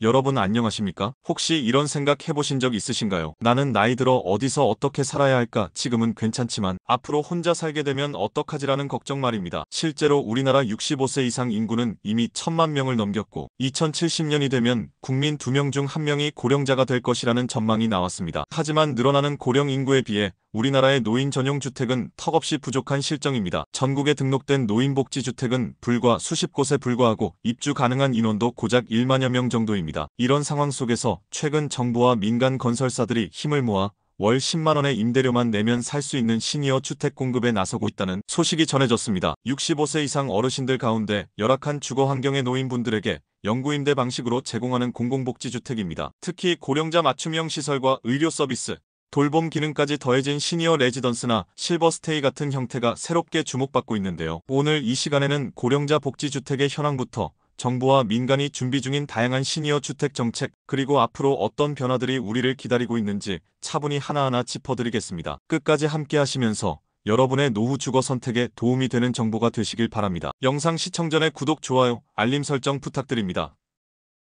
여러분 안녕하십니까? 혹시 이런 생각 해보신 적 있으신가요? 나는 나이 들어 어디서 어떻게 살아야 할까? 지금은 괜찮지만 앞으로 혼자 살게 되면 어떡하지라는 걱정 말입니다. 실제로 우리나라 65세 이상 인구는 이미 1,000만 명을 넘겼고 2070년이 되면 국민 2명 중 1명이 고령자가 될 것이라는 전망이 나왔습니다. 하지만 늘어나는 고령 인구에 비해 우리나라의 노인 전용 주택은 턱없이 부족한 실정입니다. 전국에 등록된 노인복지주택은 불과 수십 곳에 불과하고 입주 가능한 인원도 고작 1만여 명 정도입니다. 이런 상황 속에서 최근 정부와 민간 건설사들이 힘을 모아 월 10만 원의 임대료만 내면 살 수 있는 시니어 주택 공급에 나서고 있다는 소식이 전해졌습니다. 65세 이상 어르신들 가운데 열악한 주거 환경의 노인분들에게 영구임대 방식으로 제공하는 공공복지주택입니다. 특히 고령자 맞춤형 시설과 의료 서비스, 돌봄 기능까지 더해진 시니어 레지던스나 실버스테이 같은 형태가 새롭게 주목받고 있는데요. 오늘 이 시간에는 고령자 복지주택의 현황부터 정부와 민간이 준비 중인 다양한 시니어 주택 정책, 그리고 앞으로 어떤 변화들이 우리를 기다리고 있는지 차분히 하나하나 짚어드리겠습니다. 끝까지 함께 하시면서 여러분의 노후 주거 선택에 도움이 되는 정보가 되시길 바랍니다. 영상 시청 전에 구독, 좋아요, 알림 설정 부탁드립니다.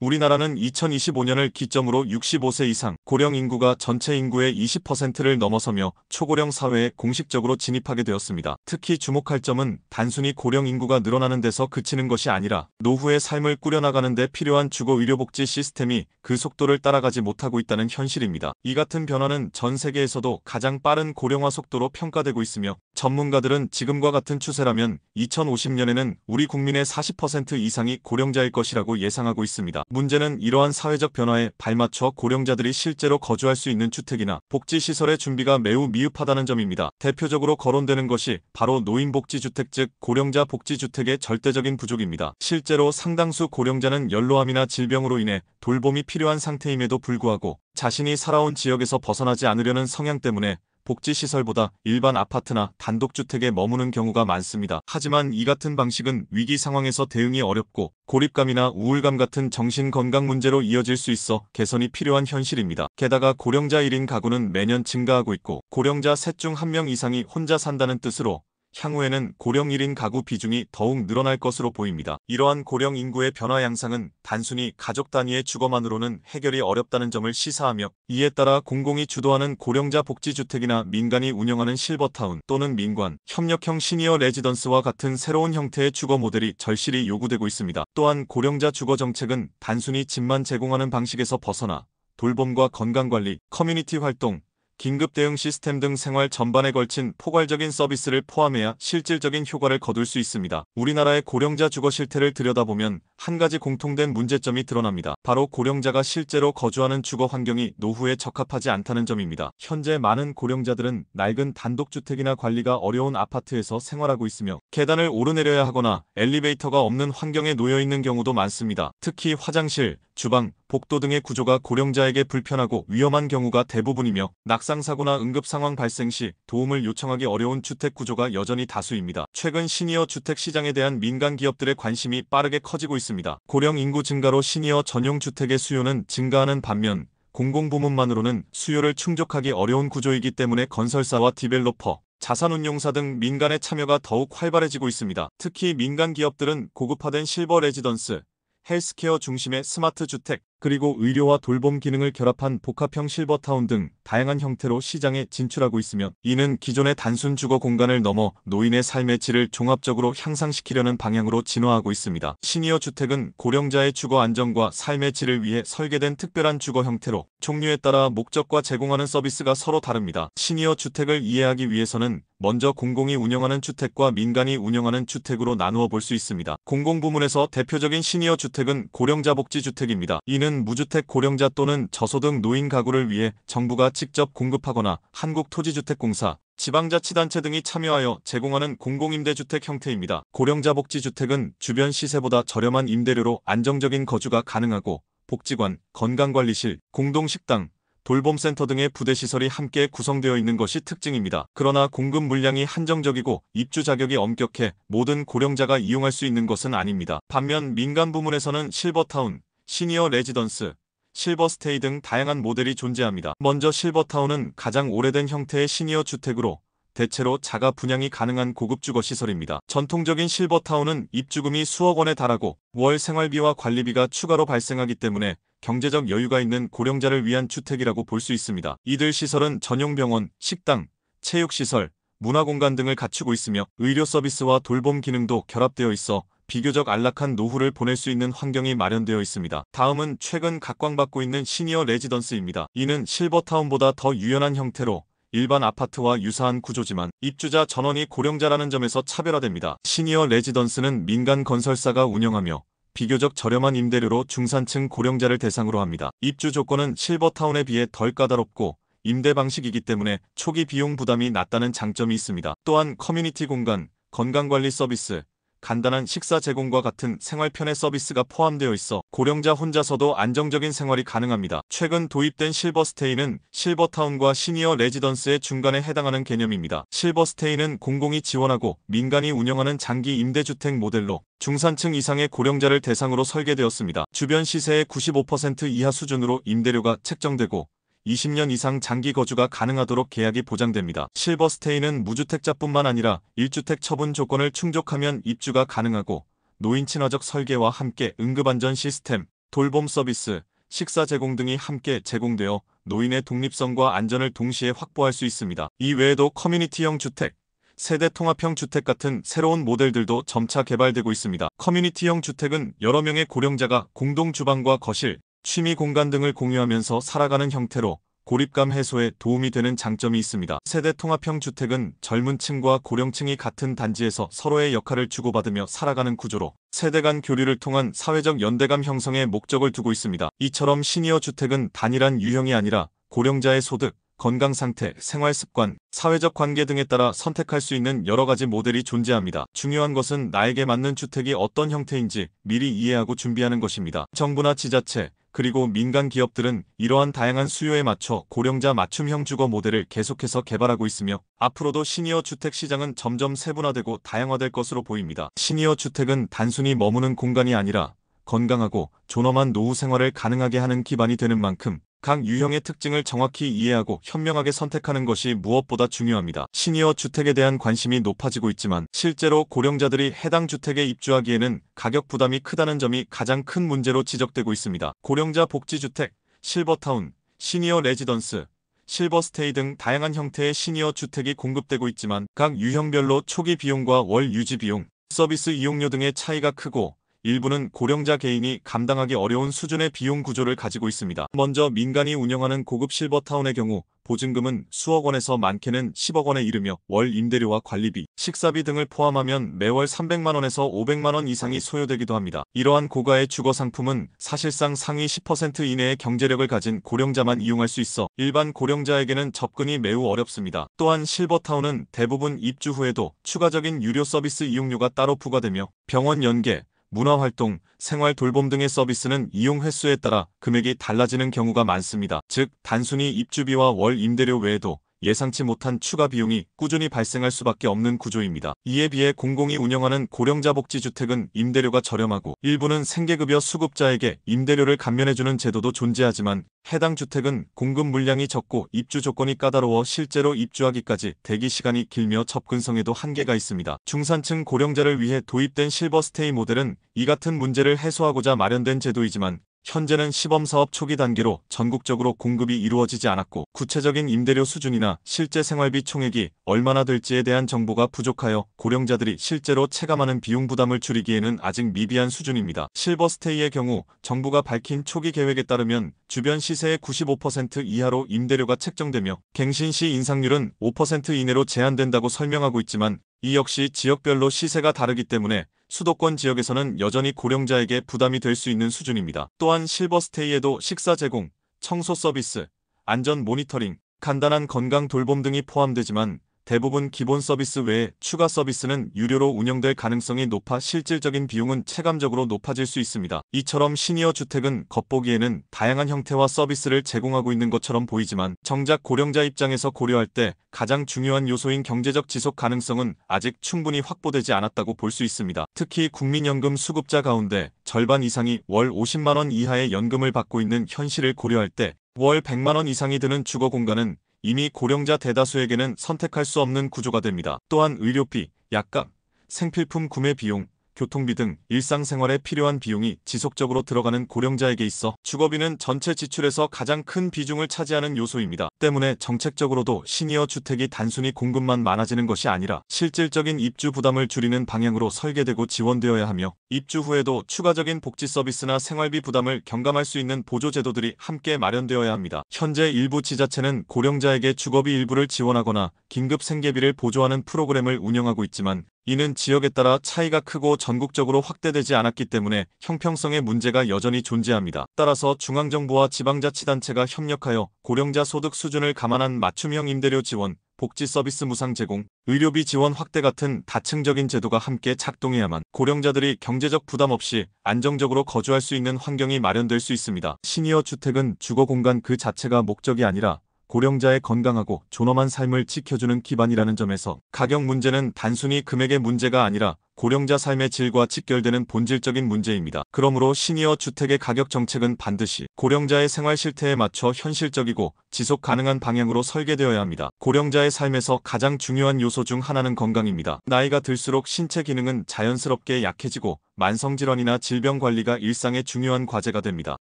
우리나라는 2025년을 기점으로 65세 이상 고령 인구가 전체 인구의 20%를 넘어서며 초고령 사회에 공식적으로 진입하게 되었습니다. 특히 주목할 점은 단순히 고령 인구가 늘어나는 데서 그치는 것이 아니라 노후의 삶을 꾸려나가는 데 필요한 주거의료복지 시스템이 그 속도를 따라가지 못하고 있다는 현실입니다. 이 같은 변화는 전 세계에서도 가장 빠른 고령화 속도로 평가되고 있으며 전문가들은 지금과 같은 추세라면 2050년에는 우리 국민의 40% 이상이 고령자일 것이라고 예상하고 있습니다. 문제는 이러한 사회적 변화에 발맞춰 고령자들이 실제로 거주할 수 있는 주택이나 복지시설의 준비가 매우 미흡하다는 점입니다. 대표적으로 거론되는 것이 바로 노인복지주택, 즉 고령자 복지주택의 절대적인 부족입니다. 실제로 상당수 고령자는 연로함이나 질병으로 인해 돌봄이 필요한 상태임에도 불구하고 자신이 살아온 지역에서 벗어나지 않으려는 성향 때문에 복지시설보다 일반 아파트나 단독주택에 머무는 경우가 많습니다. 하지만 이 같은 방식은 위기 상황에서 대응이 어렵고 고립감이나 우울감 같은 정신건강 문제로 이어질 수 있어 개선이 필요한 현실입니다. 게다가 고령자 1인 가구는 매년 증가하고 있고 고령자 셋 중 1명 이상이 혼자 산다는 뜻으로 향후에는 고령 1인 가구 비중이 더욱 늘어날 것으로 보입니다. 이러한 고령 인구의 변화 양상은 단순히 가족 단위의 주거만으로는 해결이 어렵다는 점을 시사하며, 이에 따라 공공이 주도하는 고령자 복지주택이나 민간이 운영하는 실버타운 또는 민관, 협력형 시니어 레지던스와 같은 새로운 형태의 주거 모델이 절실히 요구되고 있습니다. 또한 고령자 주거 정책은 단순히 집만 제공하는 방식에서 벗어나 돌봄과 건강관리, 커뮤니티 활동, 긴급 대응 시스템 등 생활 전반에 걸친 포괄적인 서비스를 포함해야 실질적인 효과를 거둘 수 있습니다. 우리나라의 고령자 주거 실태를 들여다보면 한 가지 공통된 문제점이 드러납니다. 바로 고령자가 실제로 거주하는 주거 환경이 노후에 적합하지 않다는 점입니다. 현재 많은 고령자들은 낡은 단독주택이나 관리가 어려운 아파트에서 생활하고 있으며 계단을 오르내려야 하거나 엘리베이터가 없는 환경에 놓여 있는 경우도 많습니다. 특히 화장실, 주방, 복도 등의 구조가 고령자에게 불편하고 위험한 경우가 대부분이며 낙상사고나 응급상황 발생 시 도움을 요청하기 어려운 주택 구조가 여전히 다수입니다. 최근 시니어 주택 시장에 대한 민간 기업들의 관심이 빠르게 커지고 있습니다. 고령 인구 증가로 시니어 전용 주택의 수요는 증가하는 반면 공공부문만으로는 수요를 충족하기 어려운 구조이기 때문에 건설사와 디벨로퍼, 자산운용사 등 민간의 참여가 더욱 활발해지고 있습니다. 특히 민간 기업들은 고급화된 실버 레지던스, 헬스케어 중심의 스마트 주택, 그리고 의료와 돌봄 기능을 결합한 복합형 실버타운 등 다양한 형태로 시장에 진출하고 있으며, 이는 기존의 단순 주거 공간을 넘어 노인의 삶의 질을 종합적으로 향상시키려는 방향으로 진화하고 있습니다. 시니어 주택은 고령자의 주거 안정과 삶의 질을 위해 설계된 특별한 주거 형태로 종류에 따라 목적과 제공하는 서비스가 서로 다릅니다. 시니어 주택을 이해하기 위해서는 먼저 공공이 운영하는 주택과 민간이 운영하는 주택으로 나누어 볼 수 있습니다. 공공부문에서 대표적인 시니어 주택은 고령자 복지주택입니다. 이는 무주택 고령자 또는 저소득 노인 가구를 위해 정부가 직접 공급하거나 한국토지주택공사, 지방자치단체 등이 참여하여 제공하는 공공임대주택 형태입니다. 고령자 복지주택은 주변 시세보다 저렴한 임대료로 안정적인 거주가 가능하고 복지관, 건강관리실, 공동식당, 돌봄센터 등의 부대시설이 함께 구성되어 있는 것이 특징입니다. 그러나 공급 물량이 한정적이고 입주 자격이 엄격해 모든 고령자가 이용할 수 있는 것은 아닙니다. 반면 민간 부문에서는 실버타운, 시니어 레지던스, 실버스테이 등 다양한 모델이 존재합니다. 먼저 실버타운은 가장 오래된 형태의 시니어 주택으로 대체로 자가 분양이 가능한 고급 주거 시설입니다. 전통적인 실버타운은 입주금이 수억 원에 달하고 월 생활비와 관리비가 추가로 발생하기 때문에 경제적 여유가 있는 고령자를 위한 주택이라고 볼 수 있습니다. 이들 시설은 전용 병원, 식당, 체육시설, 문화공간 등을 갖추고 있으며 의료 서비스와 돌봄 기능도 결합되어 있어 비교적 안락한 노후를 보낼 수 있는 환경이 마련되어 있습니다. 다음은 최근 각광받고 있는 시니어 레지던스입니다. 이는 실버타운보다 더 유연한 형태로 일반 아파트와 유사한 구조지만 입주자 전원이 고령자라는 점에서 차별화됩니다. 시니어 레지던스는 민간 건설사가 운영하며 비교적 저렴한 임대료로 중산층 고령자를 대상으로 합니다. 입주 조건은 실버타운에 비해 덜 까다롭고 임대 방식이기 때문에 초기 비용 부담이 낮다는 장점이 있습니다. 또한 커뮤니티 공간, 건강관리 서비스, 간단한 식사 제공과 같은 생활 편의 서비스가 포함되어 있어 고령자 혼자서도 안정적인 생활이 가능합니다. 최근 도입된 실버스테이는 실버타운과 시니어 레지던스의 중간에 해당하는 개념입니다. 실버스테이는 공공이 지원하고 민간이 운영하는 장기 임대주택 모델로 중산층 이상의 고령자를 대상으로 설계되었습니다. 주변 시세의 95% 이하 수준으로 임대료가 책정되고 20년 이상 장기 거주가 가능하도록 계약이 보장됩니다. 실버스테이는 무주택자뿐만 아니라 1주택 처분 조건을 충족하면 입주가 가능하고 노인 친화적 설계와 함께 응급안전 시스템, 돌봄 서비스, 식사 제공 등이 함께 제공되어 노인의 독립성과 안전을 동시에 확보할 수 있습니다. 이 외에도 커뮤니티형 주택, 세대 통합형 주택 같은 새로운 모델들도 점차 개발되고 있습니다. 커뮤니티형 주택은 여러 명의 고령자가 공동 주방과 거실, 취미 공간 등을 공유하면서 살아가는 형태로 고립감 해소에 도움이 되는 장점이 있습니다. 세대 통합형 주택은 젊은 층과 고령층이 같은 단지에서 서로의 역할을 주고받으며 살아가는 구조로 세대 간 교류를 통한 사회적 연대감 형성에 목적을 두고 있습니다. 이처럼 시니어 주택은 단일한 유형이 아니라 고령자의 소득, 건강 상태, 생활 습관, 사회적 관계 등에 따라 선택할 수 있는 여러 가지 모델이 존재합니다. 중요한 것은 나에게 맞는 주택이 어떤 형태인지 미리 이해하고 준비하는 것입니다. 정부나 지자체, 그리고 민간 기업들은 이러한 다양한 수요에 맞춰 고령자 맞춤형 주거 모델을 계속해서 개발하고 있으며 앞으로도 시니어 주택 시장은 점점 세분화되고 다양화될 것으로 보입니다. 시니어 주택은 단순히 머무는 공간이 아니라 건강하고 존엄한 노후 생활을 가능하게 하는 기반이 되는 만큼 각 유형의 특징을 정확히 이해하고 현명하게 선택하는 것이 무엇보다 중요합니다. 시니어 주택에 대한 관심이 높아지고 있지만 실제로 고령자들이 해당 주택에 입주하기에는 가격 부담이 크다는 점이 가장 큰 문제로 지적되고 있습니다. 고령자 복지주택, 실버타운, 시니어 레지던스, 실버스테이 등 다양한 형태의 시니어 주택이 공급되고 있지만 각 유형별로 초기 비용과 월 유지 비용, 서비스 이용료 등의 차이가 크고 일부는 고령자 개인이 감당하기 어려운 수준의 비용 구조를 가지고 있습니다. 먼저 민간이 운영하는 고급 실버타운의 경우 보증금은 수억 원에서 많게는 10억 원에 이르며 월 임대료와 관리비, 식사비 등을 포함하면 매월 300만 원에서 500만 원 이상이 소요되기도 합니다. 이러한 고가의 주거 상품은 사실상 상위 10% 이내의 경제력을 가진 고령자만 이용할 수 있어 일반 고령자에게는 접근이 매우 어렵습니다. 또한 실버타운은 대부분 입주 후에도 추가적인 유료 서비스 이용료가 따로 부과되며 병원 연계, 문화활동, 생활 돌봄 등의 서비스는 이용 횟수에 따라 금액이 달라지는 경우가 많습니다. 즉, 단순히 입주비와 월 임대료 외에도 예상치 못한 추가 비용이 꾸준히 발생할 수밖에 없는 구조입니다. 이에 비해 공공이 운영하는 고령자 복지주택은 임대료가 저렴하고 일부는 생계급여 수급자에게 임대료를 감면해주는 제도도 존재하지만 해당 주택은 공급 물량이 적고 입주 조건이 까다로워 실제로 입주하기까지 대기 시간이 길며 접근성에도 한계가 있습니다. 중산층 고령자를 위해 도입된 실버스테이 모델은 이 같은 문제를 해소하고자 마련된 제도이지만 현재는 시범사업 초기 단계로 전국적으로 공급이 이루어지지 않았고 구체적인 임대료 수준이나 실제 생활비 총액이 얼마나 될지에 대한 정보가 부족하여 고령자들이 실제로 체감하는 비용 부담을 줄이기에는 아직 미비한 수준입니다. 실버스테이의 경우 정부가 밝힌 초기 계획에 따르면 주변 시세의 95% 이하로 임대료가 책정되며 갱신 시 인상률은 5% 이내로 제한된다고 설명하고 있지만 이 역시 지역별로 시세가 다르기 때문에 수도권 지역에서는 여전히 고령자에게 부담이 될 수 있는 수준입니다. 또한 실버스테이에도 식사 제공, 청소 서비스, 안전 모니터링, 간단한 건강 돌봄 등이 포함되지만 대부분 기본 서비스 외에 추가 서비스는 유료로 운영될 가능성이 높아 실질적인 비용은 체감적으로 높아질 수 있습니다. 이처럼 시니어 주택은 겉보기에는 다양한 형태와 서비스를 제공하고 있는 것처럼 보이지만 정작 고령자 입장에서 고려할 때 가장 중요한 요소인 경제적 지속 가능성은 아직 충분히 확보되지 않았다고 볼 수 있습니다. 특히 국민연금 수급자 가운데 절반 이상이 월 50만 원 이하의 연금을 받고 있는 현실을 고려할 때 월 100만 원 이상이 드는 주거 공간은 이미 고령자 대다수에게는 선택할 수 없는 구조가 됩니다. 또한 의료비, 약값, 생필품 구매 비용, 교통비 등 일상생활에 필요한 비용이 지속적으로 들어가는 고령자에게 있어 주거비는 전체 지출에서 가장 큰 비중을 차지하는 요소입니다. 때문에 정책적으로도 시니어 주택이 단순히 공급만 많아지는 것이 아니라 실질적인 입주 부담을 줄이는 방향으로 설계되고 지원되어야 하며, 입주 후에도 추가적인 복지 서비스나 생활비 부담을 경감할 수 있는 보조 제도들이 함께 마련되어야 합니다. 현재 일부 지자체는 고령자에게 주거비 일부를 지원하거나 긴급 생계비를 보조하는 프로그램을 운영하고 있지만, 이는 지역에 따라 차이가 크고 전국적으로 확대되지 않았기 때문에 형평성의 문제가 여전히 존재합니다. 따라서 중앙정부와 지방자치단체가 협력하여 고령자 소득 수준을 감안한 맞춤형 임대료 지원, 복지 서비스 무상 제공, 의료비 지원 확대 같은 다층적인 제도가 함께 작동해야만 고령자들이 경제적 부담 없이 안정적으로 거주할 수 있는 환경이 마련될 수 있습니다. 시니어 주택은 주거 공간 그 자체가 목적이 아니라 고령자의 건강하고 존엄한 삶을 지켜주는 기반이라는 점에서 가격 문제는 단순히 금액의 문제가 아니라 고령자 삶의 질과 직결되는 본질적인 문제입니다. 그러므로 시니어 주택의 가격 정책은 반드시 고령자의 생활 실태에 맞춰 현실적이고 지속 가능한 방향으로 설계되어야 합니다. 고령자의 삶에서 가장 중요한 요소 중 하나는 건강입니다. 나이가 들수록 신체 기능은 자연스럽게 약해지고 만성질환이나 질병 관리가 일상의 중요한 과제가 됩니다.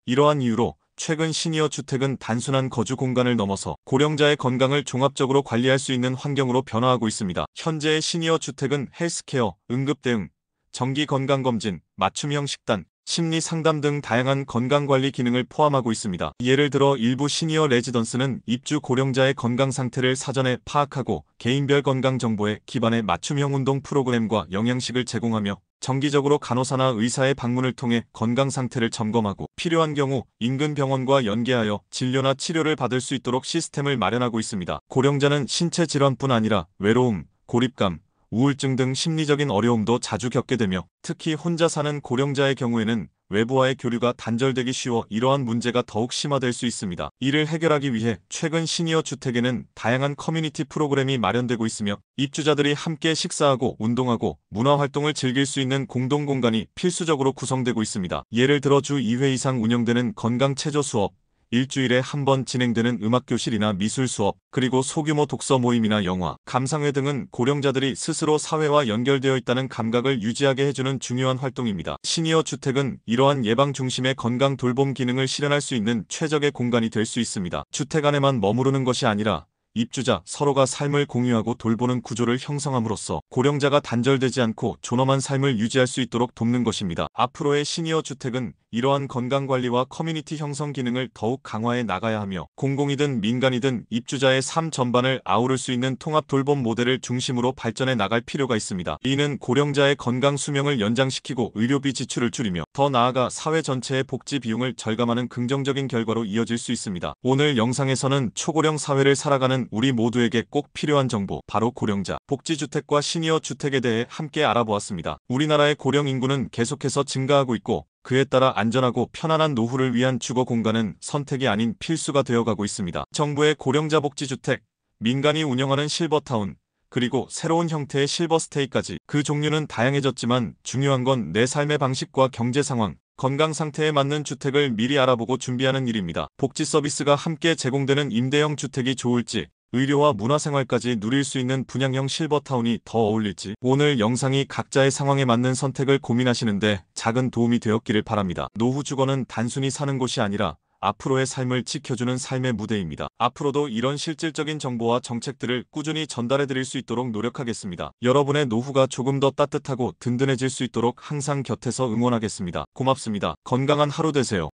이러한 이유로 최근 시니어 주택은 단순한 거주 공간을 넘어서 고령자의 건강을 종합적으로 관리할 수 있는 환경으로 변화하고 있습니다. 현재의 시니어 주택은 헬스케어, 응급대응, 정기 건강검진, 맞춤형 식단, 심리 상담 등 다양한 건강관리 기능을 포함하고 있습니다. 예를 들어 일부 시니어 레지던스는 입주 고령자의 건강 상태를 사전에 파악하고 개인별 건강 정보에 기반해 맞춤형 운동 프로그램과 영양식을 제공하며, 정기적으로 간호사나 의사의 방문을 통해 건강 상태를 점검하고 필요한 경우 인근 병원과 연계하여 진료나 치료를 받을 수 있도록 시스템을 마련하고 있습니다. 고령자는 신체 질환뿐 아니라 외로움, 고립감, 우울증 등 심리적인 어려움도 자주 겪게 되며, 특히 혼자 사는 고령자의 경우에는 외부와의 교류가 단절되기 쉬워 이러한 문제가 더욱 심화될 수 있습니다. 이를 해결하기 위해 최근 시니어 주택에는 다양한 커뮤니티 프로그램이 마련되고 있으며, 입주자들이 함께 식사하고 운동하고 문화활동을 즐길 수 있는 공동공간이 필수적으로 구성되고 있습니다. 예를 들어 주 2회 이상 운영되는 건강체조 수업, 일주일에 한 번 진행되는 음악교실이나 미술 수업, 그리고 소규모 독서 모임이나 영화, 감상회 등은 고령자들이 스스로 사회와 연결되어 있다는 감각을 유지하게 해주는 중요한 활동입니다. 시니어 주택은 이러한 예방 중심의 건강 돌봄 기능을 실현할 수 있는 최적의 공간이 될 수 있습니다. 주택 안에만 머무르는 것이 아니라 입주자 서로가 삶을 공유하고 돌보는 구조를 형성함으로써 고령자가 단절되지 않고 존엄한 삶을 유지할 수 있도록 돕는 것입니다. 앞으로의 시니어 주택은 이러한 건강관리와 커뮤니티 형성 기능을 더욱 강화해 나가야 하며, 공공이든 민간이든 입주자의 삶 전반을 아우를 수 있는 통합 돌봄 모델을 중심으로 발전해 나갈 필요가 있습니다. 이는 고령자의 건강 수명을 연장시키고 의료비 지출을 줄이며, 더 나아가 사회 전체의 복지 비용을 절감하는 긍정적인 결과로 이어질 수 있습니다. 오늘 영상에서는 초고령 사회를 살아가는 우리 모두에게 꼭 필요한 정보, 바로 고령자 복지주택과 시니어 주택에 대해 함께 알아보았습니다. 우리나라의 고령 인구는 계속해서 증가하고 있고, 그에 따라 안전하고 편안한 노후를 위한 주거 공간은 선택이 아닌 필수가 되어가고 있습니다. 정부의 고령자 복지주택, 민간이 운영하는 실버타운, 그리고 새로운 형태의 실버스테이까지 그 종류는 다양해졌지만 중요한 건 내 삶의 방식과 경제 상황, 건강 상태에 맞는 주택을 미리 알아보고 준비하는 일입니다. 복지 서비스가 함께 제공되는 임대형 주택이 좋을지, 의료와 문화생활까지 누릴 수 있는 분양형 실버타운이 더 어울릴지, 오늘 영상이 각자의 상황에 맞는 선택을 고민하시는데 작은 도움이 되었기를 바랍니다. 노후 주거는 단순히 사는 곳이 아니라 앞으로의 삶을 지켜주는 삶의 무대입니다. 앞으로도 이런 실질적인 정보와 정책들을 꾸준히 전달해드릴 수 있도록 노력하겠습니다. 여러분의 노후가 조금 더 따뜻하고 든든해질 수 있도록 항상 곁에서 응원하겠습니다. 고맙습니다. 건강한 하루 되세요.